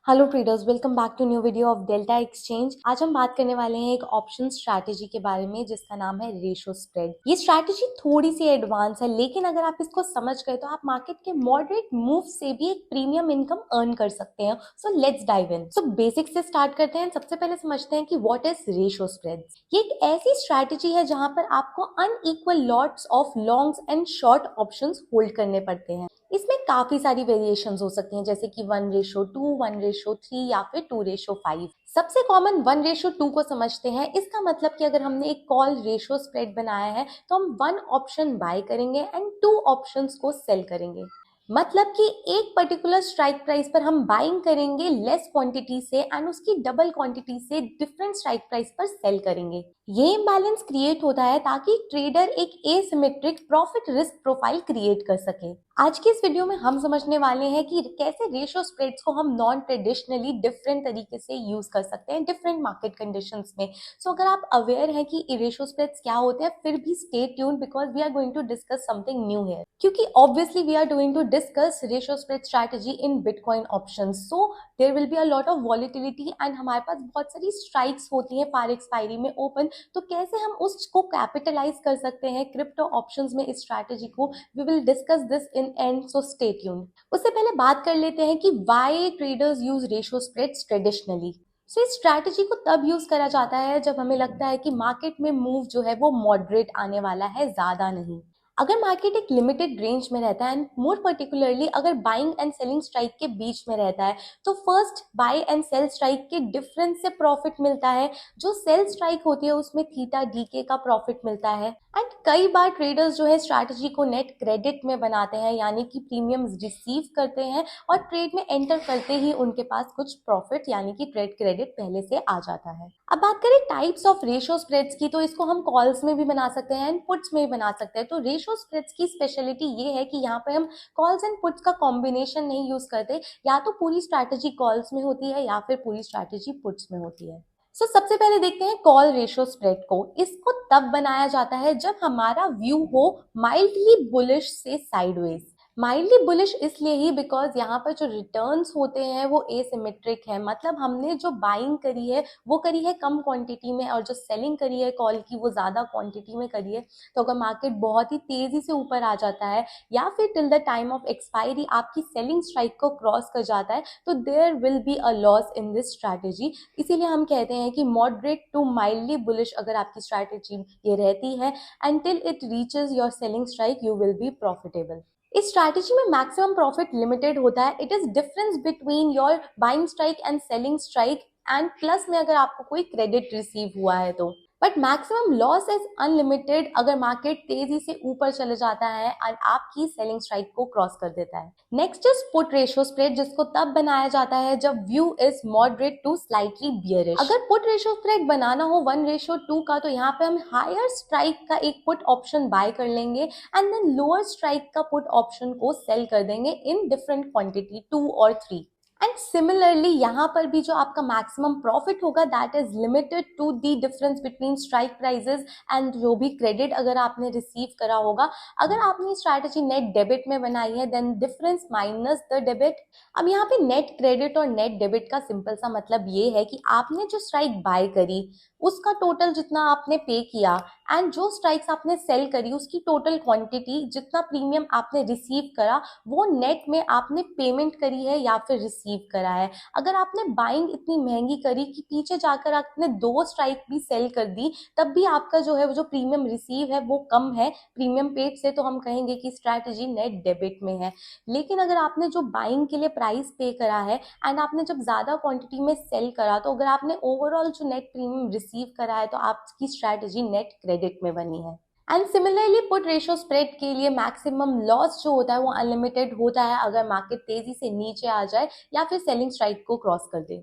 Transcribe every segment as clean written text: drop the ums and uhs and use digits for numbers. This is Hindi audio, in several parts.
Hello traders, welcome back to new video of Delta Exchange. आज हम बात करने वाले हैं एक ऑप्शन स्ट्रैटेजी के बारे में जिसका नाम है रेशो स्प्रेड। ये स्ट्रैटेजी थोड़ी सी एडवांस है, लेकिन अगर आप इसको समझ गए तो आप मार्केट के मॉडरेट मूव से भी एक प्रीमियम इनकम अर्न कर सकते हैं। So let's dive in. So basic से स्टार्ट करते हैं। सबसे पहले समझते हैं कि व्हाट इज रेशो स्प्रेड। ये एक ऐसी स्ट्रैटेजी है जहां पर आपको unequal lots of longs and short options hold करने पड़ते हैं। इसमें काफी सारी वेरिएशंस हो सकती हैं, जैसे कि 1:2, 1:3 या फिर 2:5। सबसे कॉमन 1:2 को समझते हैं। इसका मतलब कि अगर हमने एक कॉल रेशो स्प्रेड बनाया है तो हम 1 ऑप्शन बाय करेंगे एंड 2 ऑप्शंस को सेल करेंगे। मतलब कि एक पर्टिकुलर स्ट्राइक प्राइस पर हम बाइंग करेंगे लेस क्वांटिटी से एंड उसकी डबल क्वांटिटी से डिफरेंट स्ट्राइक प्राइस पर सेल करेंगे। ये इम्बैलेंस क्रिएट होता है ताकि ट्रेडर एक asymmetric profit risk profile create कर सके। आज की इस वीडियो में हम समझने वाले हैं कि कैसे रेशो स्प्रेड्स को हम नॉन ट्रेडिशनली डिफरेंट तरीके से यूज कर सकते हैं डिफरेंट मार्केट कंडीशंस में। सो अगर आप अवेयर हैं कि रेशो स्प्रेड्स क्या होते हैं, फिर भी stay tuned because we are going to discuss something new here. क्योंकि obviously we are going to discuss ratio spread strategy in bitcoin options. So there will be a lot of volatility and हमारे पास बहुत सारी स्ट्राइक्स होती हैं पार एक्सपायरी में ओपन। तो कैसे हम उसको कैपिटलाइज कर सकते हैं क्रिप्टो ऑप्शंस में इस स्ट्रैटेजी को, we will discuss this in end. So stay tuned. उससे पहले बात कर लेते हैं कि why traders use ratio spreads traditionally. So इस स्ट्रैटेजी को तब यूज करा जाता है जब हमें लगता है कि मार्केट में मूव जो है वो मॉडरेट आने वाला है, ज्यादा नहीं। अगर मार्केट एक लिमिटेड रेंज में रहता है एंड मोर पर्टिकुलरली अगर बाइंग एंड सेलिंग स्ट्राइक के बीच में रहता है, तो first buy and sell strike के डिफरेंस से प्रॉफिट मिलता है। जो सेल स्ट्राइक होती है उसमें थीटा डीके का प्रॉफिट मिलता है। एंड कई बार ट्रेडर्स जो है स्ट्रैटेजी को नेट क्रेडिट में बनाते हैं, यानी कि प्रीमियम्स रिसीव करते हैं और ट्रेड में एंटर करते ही उनके पास कुछ प्रॉफिट यानी कि ट्रेड क्रेडिट पहले से आ जाता है। अब बात करें टाइप्स ऑफ रेशो स्प्रेड्स की, तो इसको हम कॉल्स में भी बना सकते हैं एंड पुट्स में भी बना सकते हैं। तो रेशो स्प्रेड्स की स्पेशलिटी ये है कि यहाँ पे हम कॉल्स एंड पुट्स का कॉम्बिनेशन नहीं यूज करते। या तो पूरी स्ट्रैटेजी कॉल्स में होती है या फिर पूरी स्ट्रैटेजी पुट्स में होती है। सबसे पहले देखते हैं कॉल रेशो स्प्रेड को। इसको तब बनाया जाता है जब हमारा व्यू हो माइल्डली बुलिश से साइडवेज। माइल्डली बुलिश इसलिए ही बिकॉज यहाँ पर जो रिटर्न्स होते हैं वो एसिमेट्रिक है। मतलब हमने जो बाइंग करी है वो करी है कम क्वांटिटी में और जो सेलिंग करी है कॉल की वो ज्यादा क्वांटिटी में करी है। तो अगर मार्केट बहुत ही तेजी से ऊपर आ जाता है या फिर till the time of expiry आपकी सेलिंग स्ट्राइक को क्रॉस कर जाता है, तो there will be a loss in this strategy. इसीलिए हम कहते हैं कि मॉडरेट टू माइल्डली बुलिश अगर आपकी स्ट्रैटेजी ये रहती है, until it reaches your selling strike you will be profitable। इस स्ट्रैटेजी में मैक्सिमम प्रॉफिट लिमिटेड होता है। It is difference between your buying strike and selling strike and plus में अगर आपको कोई क्रेडिट रिसीव हुआ है तो। But maximum loss is unlimited अगर मार्केट तेजी से ऊपर चले जाता है और आपकी सेलिंग स्ट्राइक को क्रॉस कर देता है। Next is put ratio spread, जिसको तब बनाया जाता है जब view is moderate to slightly bearish. अगर पुट रेशो स्प्रेड बनाना हो 1:2 का, तो यहाँ पे हम हायर स्ट्राइक का एक पुट ऑप्शन बाय कर लेंगे एंड देन लोअर स्ट्राइक का पुट ऑप्शन को सेल कर देंगे इन डिफरेंट क्वांटिटी 2 और 3। एंड सिमिलरली यहाँ पर भी जो आपका मैक्सिमम प्रॉफिट होगा that is limited to the difference between strike prices and जो भी क्रेडिट अगर आपने रिसीव करा होगा। अगर आपने स्ट्रैटेजी नेट डेबिट में बनाई है then difference minus the debit. अब यहाँ पे नेट क्रेडिट और नेट डेबिट का सिंपल सा मतलब ये है कि आपने जो स्ट्राइक बाय करी उसका टोटल जितना आपने पे किया एंड जो स्ट्राइक्स आपने सेल करी उसकी टोटल क्वांटिटी जितना प्रीमियम आपने रिसीव करा वो नेट में आपने पेमेंट करी है या फिर रिसीव करा है। अगर आपने बाइंग इतनी महंगी करी कि पीछे जाकर आपने 2 स्ट्राइक भी सेल कर दी, तब भी आपका जो है वो जो प्रीमियम रिसीव है वो कम है प्रीमियम पेड से, तो हम कहेंगे कि स्ट्रैटेजी नेट डेबिट में है। लेकिन अगर आपने जो बाइंग के लिए प्राइस पे करा है एंड आपने जब ज्यादा क्वांटिटी में सेल करा, तो अगर आपने ओवरऑल जो नेट प्रीमियम रिसीव करा है तो आपकी स्ट्रैटेजी नेट क्रेडिट में बनी है। And similarly put ratio spread के लिए मैक्सिमम लॉस जो होता है वो अनलिमिटेड होता है अगर मार्केट तेजी से नीचे आ जाए या फिर सेलिंग स्ट्राइक को क्रॉस कर दे।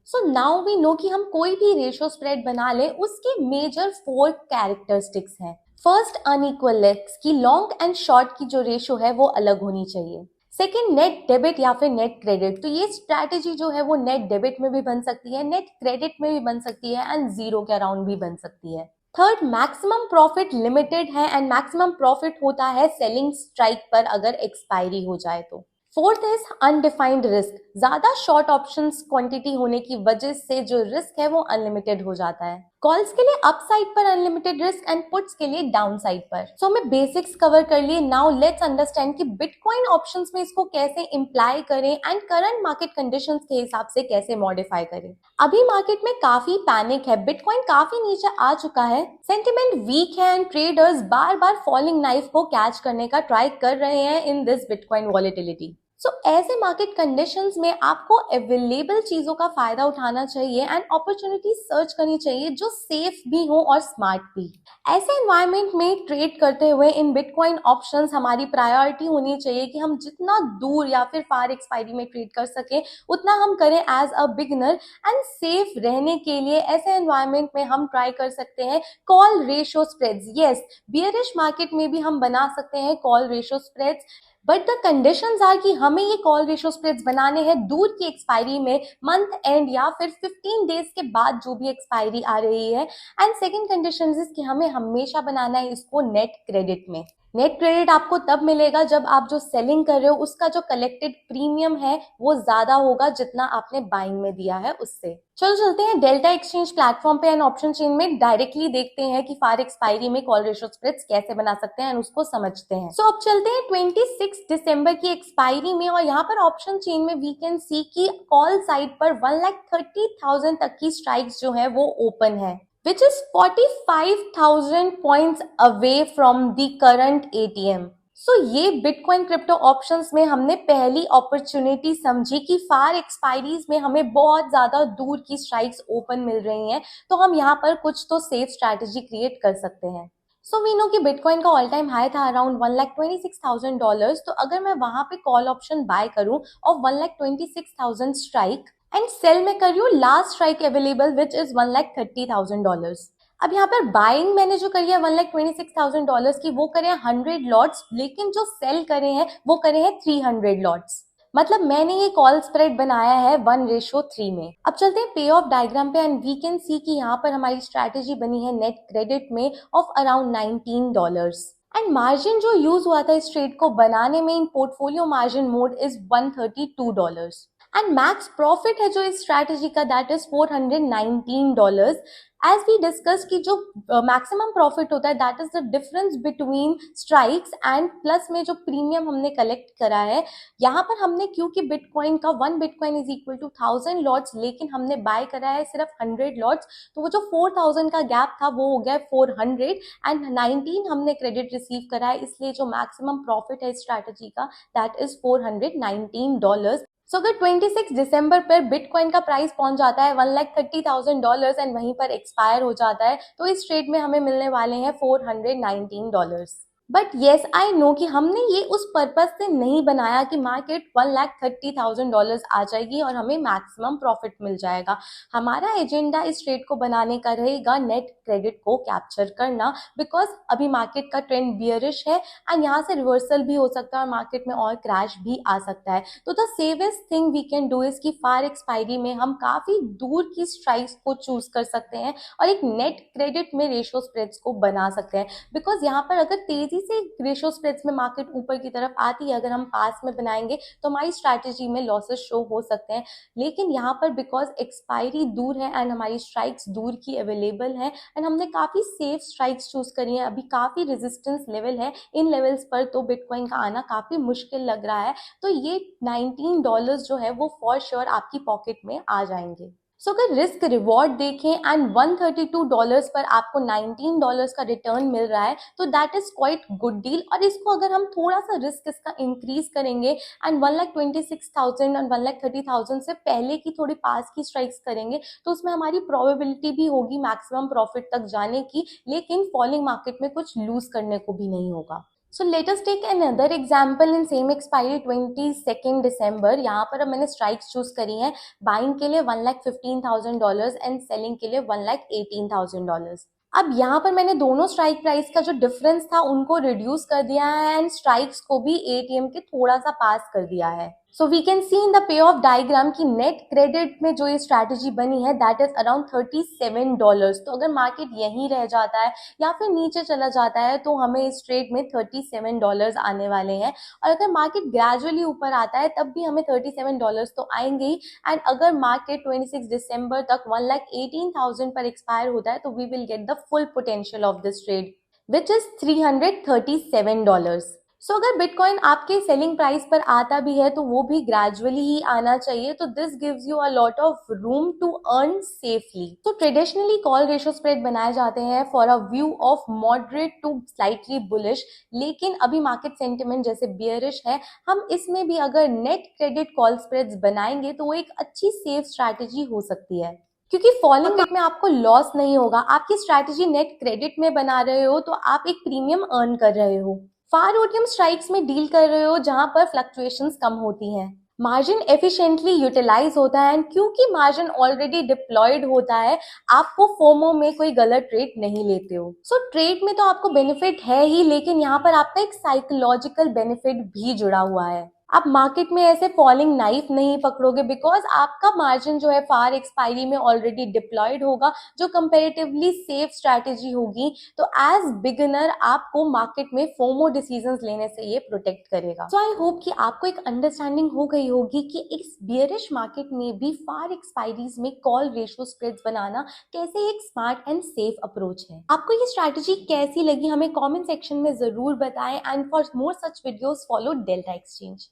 सो नाउ वी नो कि हम कोई भी रेशो स्प्रेड बना ले उसके मेजर 4 कैरेक्टरिस्टिक्स हैं। फर्स्ट, अनइक्वल लेग्स की लॉन्ग एंड शॉर्ट की जो रेशो है वो अलग होनी चाहिए। सेकेंड, नेट डेबिट या फिर नेट क्रेडिट। तो ये स्ट्रैटेजी जो है वो नेट डेबिट में भी बन सकती है, नेट क्रेडिट में भी बन सकती है एंड जीरो के अराउंड भी बन सकती है। थर्ड, मैक्सिमम प्रॉफिट लिमिटेड है एंड मैक्सिमम प्रॉफिट होता है सेलिंग स्ट्राइक पर अगर एक्सपायरी हो जाए तो। Fourth is undefined risk. ज्यादा शॉर्ट ऑप्शंस क्वांटिटी होने की वजह से जो रिस्क है वो अनलिमिटेड हो जाता है। कॉल्स के लिए अपसाइड पर अनलिमिटेड रिस्क एंड पुट्स के लिए डाउन साइड पर। सो हमें बेसिक्स कवर कर लिए। नाउ लेट्स अंडरस्टैंड कि बिटकॉइन ऑप्शंस में इसको कैसे इम्प्लाई करें एंड करंट मार्केट कंडीशंस के हिसाब से कैसे मॉडिफाई करें। अभी मार्केट में काफी पैनिक है, बिटकॉइन काफी नीचे आ चुका है, सेंटिमेंट वीक है and traders bar bar falling knife को कैच करने का ट्राई कर रहे हैं इन दिस बिटकॉइन वॉलेटिलिटी। सो ऐसे मार्केट कंडीशंस में आपको अवेलेबल चीजों का फायदा उठाना चाहिए एंड अपॉर्चुनिटी सर्च करनी चाहिए जो सेफ भी हो और स्मार्ट भी। ऐसे एनवायरनमेंट में ट्रेड करते हुए इन बिटकॉइन ऑप्शंस हमारी प्रायोरिटी होनी चाहिए कि हम जितना दूर या फिर फार एक्सपायरी में ट्रेड कर सके उतना हम करें as a beginner. And safe रहने के लिए ऐसे एनवायरनमेंट में हम ट्राई कर सकते हैं call ratio spreads. Yes, bearish market में भी हम बना सकते हैं call ratio spreads, but the conditions are कि हमें ये कॉल रेशियो स्प्रेड्स बनाने हैं दूर की एक्सपायरी में, मंथ एंड या फिर 15 डेज के बाद जो भी एक्सपायरी आ रही है। एंड सेकंड कंडीशन इज कि हमें हमेशा बनाना है इसको नेट क्रेडिट में। नेट क्रेडिट आपको तब मिलेगा जब आप जो सेलिंग कर रहे हो उसका जो कलेक्टेड प्रीमियम है वो ज्यादा होगा जितना आपने बाइंग में दिया है उससे। चलो चलते हैं डेल्टा एक्सचेंज प्लेटफॉर्म पे एंड ऑप्शन चेन में डायरेक्टली देखते हैं कि फार एक्सपायरी में कॉल रेशियो स्प्रेड्स कैसे बना सकते हैं एंड उसको समझते हैं। सो अब चलते हैं 26 दिसंबर की एक्सपायरी में और यहाँ पर ऑप्शन चेन में वी कैन सी कि कॉल साइड पर 1,30,000 तक की स्ट्राइक्स जो है वो ओपन है, which is 45,000 points away from the current ATM। सो ये बिटकॉइन क्रिप्टो ऑप्शंस में हमने पहली अपॉर्चुनिटी समझी कि फार एक्सपायरीज में हमें बहुत ज्यादा दूर की स्ट्राइक्स ओपन मिल रही हैं, तो हम यहाँ पर कुछ तो सेफ स्ट्रैटेजी क्रिएट कर सकते हैं। सो वी नो कि बिटकॉइन का ऑल टाइम हाई था अराउंड $1,26,000। तो अगर मैं वहां पे कॉल ऑप्शन बाय करूं और 1,26,000 स्ट्राइक एंड सेल में कर रही हूँ last strike available which is $1,30,000। अब यहाँ पर बाइंग मैंने जो करी है $1,26,000 की वो करे हैं 100 लॉट्स, लेकिन जो सेल करे हैं वो करे हैं 300 लॉट्स। मतलब मैंने ये कॉल स्प्रेड बनाया है 1:3 में। अब चलते हैं पे ऑफ डायग्राम पे एंड वी कैन सी कि यहाँ पर हमारी स्ट्रैटेजी बनी है नेट क्रेडिट में ऑफ अराउंड $19 एंड मार्जिन जो यूज हुआ था इस ट्रेड को बनाने में in portfolio margin mode is $132 and max profit है जो इस स्ट्रैटेजी का that is $419। As we discuss की जो मैक्सिमम प्रॉफिट होता है that is the difference between strikes and plus में जो प्रीमियम हमने कलेक्ट करा है। यहाँ पर हमने क्योंकि बिटकॉइन का 1 bitcoin is equal to 1000 lots, लेकिन हमने बाय करा है सिर्फ 100 लॉट्स, तो वो जो 4000 का गैप था वो हो गया 400 एंड 19 हमने क्रेडिट रिसीव करा है, इसलिए जो मैक्सिमम प्रॉफिट है इस स्ट्रैटेजी का दैट इज $419। सो अगर 26 दिसंबर पर बिटकॉइन का प्राइस पहुंच जाता है $1,30,000 एंड वहीं पर एक्सपायर हो जाता है, तो इस ट्रेड में हमें मिलने वाले हैं $419। बट येस आई नो कि हमने ये उस पर्पज से नहीं बनाया कि मार्केट $1,30,000 आ जाएगी और हमें मैक्सिमम प्रॉफिट मिल जाएगा। हमारा एजेंडा इस ट्रेड को बनाने का रहेगा नेट क्रेडिट को कैप्चर करना, बिकॉज अभी मार्केट का ट्रेंड बियरिश है एंड यहाँ से रिवर्सल भी हो सकता है और मार्केट में और क्रैश भी आ सकता है। तो the safest thing we can do is कि फार एक्सपायरी में हम काफी दूर की स्ट्राइक्स को चूज कर सकते हैं और एक नेट क्रेडिट में रेशियो स्प्रेड्स को बना सकते हैं, बिकॉज यहाँ पर अगर तेजी से रेशियो स्प्रेड्स में मार्केट ऊपर की तरफ आती है, अगर हम पास में बनाएंगे तो हमारी स्ट्रैटेजी में लॉसेस शो हो सकते हैं। लेकिन यहाँ पर बिकॉज एक्सपायरी दूर है एंड हमारी स्ट्राइक्स दूर की अवेलेबल है एंड हमने काफी सेफ स्ट्राइक्स चूज करी है, अभी काफी रेजिस्टेंस लेवल है, इन लेवल्स पर तो बिटकॉइन का आना काफी मुश्किल लग रहा है। तो ये $19 जो है वो फॉर श्योर आपकी पॉकेट में आ जाएंगे। सो अगर रिस्क रिवॉर्ड देखें एंड $132 पर आपको $19 का रिटर्न मिल रहा है तो that is quite good deal. और इसको अगर हम थोड़ा सा रिस्क इसका इंक्रीज करेंगे एंड 1,26,000 और 1,30,000 से पहले की थोड़ी पास की स्ट्राइक्स करेंगे तो उसमें हमारी प्रोबेबिलिटी भी होगी मैक्सिमम प्रॉफिट तक जाने की, लेकिन फॉलिंग मार्केट में कुछ लूज करने को भी नहीं होगा। So let us take another example in same expiry 22 दिसंबर। यहाँ पर अब मैंने स्ट्राइक्स चूज करी हैं बाइंग के लिए $1,15,000 एंड सेलिंग के लिए $1,18,000। अब यहाँ पर मैंने दोनों स्ट्राइक प्राइस का जो डिफरेंस था उनको रिड्यूस कर दिया है एंड स्ट्राइक्स को भी एटीएम के थोड़ा सा पास कर दिया है। So we can see in the payoff diagram की नेट क्रेडिट में जो ये स्ट्रैटेजी बनी है दैट इज अराउंड $37। तो अगर मार्केट यहीं रह जाता है या फिर नीचे चला जाता है तो हमें इस ट्रेड में $37 आने वाले हैं, और अगर मार्केट ग्रेजुअली ऊपर आता है तब भी हमें $37 तो आएंगे ही। एंड अगर मार्केट 26 दिसंबर तक 1,18,000 पर एक्सपायर होता है तो we will get the full potential of this trade which is $337। सो अगर बिटकॉइन आपके सेलिंग प्राइस पर आता भी है तो वो भी ग्रेजुअली ही आना चाहिए, तो this gives you a lot of room to earn safely. तो ट्रेडिशनली कॉल रेशियो स्प्रेड बनाए जाते हैं for a view of moderate to slightly bullish, लेकिन अभी मार्केट सेंटिमेंट जैसे बियरिश है, हम इसमें भी अगर नेट क्रेडिट कॉल स्प्रेड्स बनाएंगे तो वो एक अच्छी सेफ स्ट्रैटेजी हो सकती है, क्योंकि फॉलिंग रेट में आपको लॉस नहीं होगा। आपकी स्ट्रैटेजी नेट क्रेडिट में बना रहे हो तो आप एक प्रीमियम अर्न कर रहे हो। फार ओटियम स्ट्राइक्स में डील कर रहे हो जहां पर फ्लक्चुएशंस कम होती हैं, मार्जिन एफिशिएंटली यूटिलाइज होता है, एंड क्योंकि मार्जिन ऑलरेडी डिप्लॉयड होता है आपको फोमो में कोई गलत ट्रेड नहीं लेते हो। सो ट्रेड में तो आपको बेनिफिट है ही, लेकिन यहाँ पर आपका एक साइकोलॉजिकल बेनिफिट भी जुड़ा हुआ है। आप मार्केट में ऐसे फॉलिंग नाइफ नहीं पकड़ोगे बिकॉज आपका मार्जिन जो है फार एक्सपायरी में ऑलरेडी डिप्लॉयड होगा, जो कंपेरेटिवली सेफ स्ट्रैटेजी होगी। तो एज बिगिनर आपको मार्केट में फोमो डिसीजंस लेने से ये प्रोटेक्ट करेगा। सो आई होप कि आपको एक अंडरस्टैंडिंग हो गई होगी कि इस बियरिश मार्केट में भी फार एक्सपायरीज में कॉल रेशियो स्प्रेड्स बनाना कैसे एक स्मार्ट एंड सेफ अप्रोच है। आपको ये स्ट्रैटेजी कैसी लगी हमें कॉमेंट सेक्शन में जरूर बताएं, and for more such videos follow delta exchange.